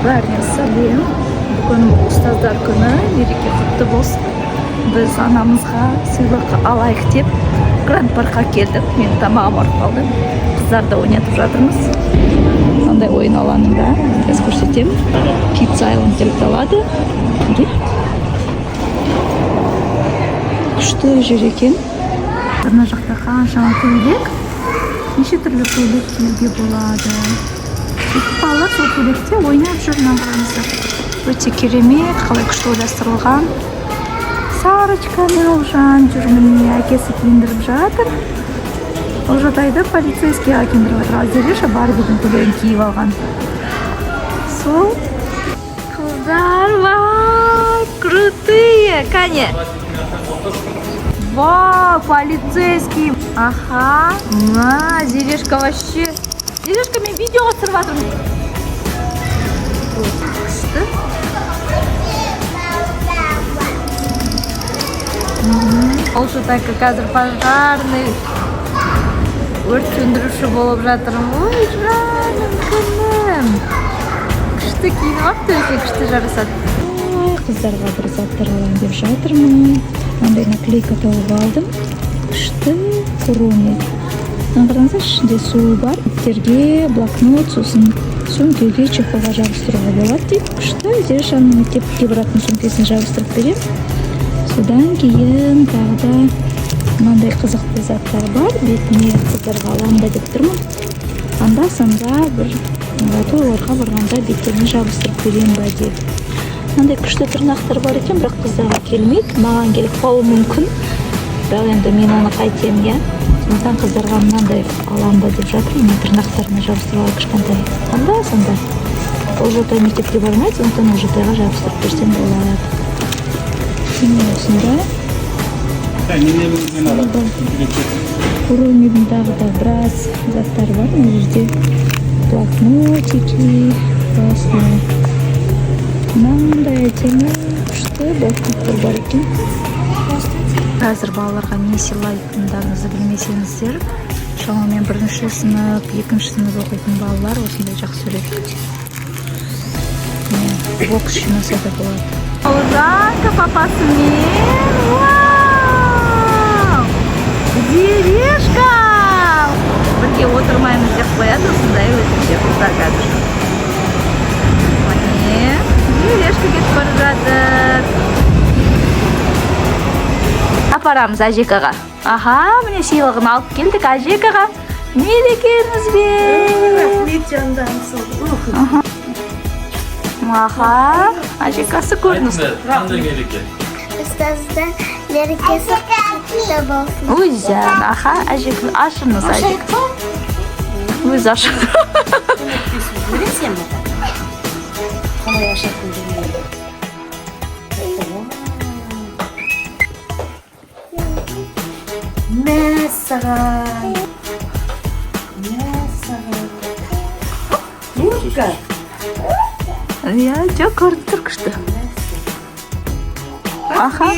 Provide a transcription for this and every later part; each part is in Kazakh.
бәріне сәлем. Бүгін ұстаздар күні, мереке құтты болсын. Біз анамызға сыйлық алайық деп Гранд паркқа келдік. Мен тамағым ұрып қалды. Қыздарды ойнатып жатырмыз. Мынандай ойын алаңында біз көрсетемін. Kids Island деп аталады. Күшті жер екен. Мына жақта қаншама көйлек. Неше түрлі көйлек киюге болады. Балалар сол көйлекте ойнап жүр, қараңыздар. Өте керемет, қалай күшті ойластырылған. Сарочка мен Олжан жүр, міне әкесі киіндіріп жатыр. Олжатайды полицейскийға киіндіріп жатыр. Зереша Барбидің көйлегін киіп алған. Сол қыздар, вау, крутые, Каня. Вау, полицейский. Ага. Зерешка вообще. Зерешка, мен видео түсіріп жатырмын. Күшті. Олжатайка қазір пожарный. Өрт сөндіруші болып жатырмын. Ой, жаным, күнім. Күшті киініп алыпты, өте күшті жарасады. Қыздарға бір заттар алайын деп жатырмын. Мынандай наклейка тауып алдым. Күшті куруми. Қараңыздар, ішінде су бар. Иттерге блокнот, сосын сөмкеге, чехолға жабыстыруға болады дейді. Күшті. Зерешаның мектепке баратын сөмкесін жабыстырып берем. Содан кейін тағы да мынандай қызықты заттар бар. Бетіне қыздарға аламын деп тұрмын. Анда-санда бір тойларға барғанда беттерін жабыстырып берем ба деп. Мынандай күшті тырнақтар бар екен, бірақ қыздарға келмейді. Маған келіп қалуы мүмкін. Бірақ енді мен оны қайтем, иә. Сондықтан қыздарға мынандай алам ба деп жатырмын. Мен тырнақтарына жабыстыруға кішкентай. Анда-санда. Олжатай мектепке бармайды, сондықтан Олжатайға жабыстырып берсем болады. Міне осындай. Курумидің тағы да біраз заттар бар. Мына жерде блокнотики, классный. Мынандай әдемі күшті блокноттар бар екен. Қазір балаларға не сыйлайтындарыңызды білмесеңіздер, шамамен бірінші сынып, екінші сынып оқитын балалар осындай жақсы көреді. Бокс жинаса да болады. Олжанка папасымен. Вау! Зерешка! Бірге отырмаймыз деп қояды, осындай өтінше қыздар қазір. Міне, Зерешка кетіп бара жатыр. Апарамыз Ажекаға. Аха, міне сыйлығын алып келдік Ажекаға. Мерекеңізбен. Рахмет жандан. Аха, Ажекасы көрініс. Қандай мереке? Ұстаздан мерекесі құтты болсын. Өзен, аха, Ажек, ашыңыз Ажек. Өз ашың. Көресен бі? Қалай ашатын жүрмейді? Мәссаған. Лурка. Я, жоқ, көрініп тұр күшті. Аха,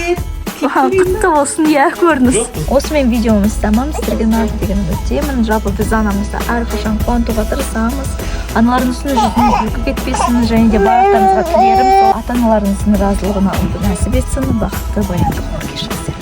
құтты болсын, я, көрініс. Осымен видеомыз тамам, сіздерге ұнады деген үміттемін. Жалпы біз анамызды әрқашан қуантуға тырысамыз. Аналарыңыздың жүзіне күлкі кетпесін, және де барлықтарыңызға тілерім сол ата-аналарыңыздың разылығына нәсіп етсін, бақытты баянды ғұмыр кешіңіздер.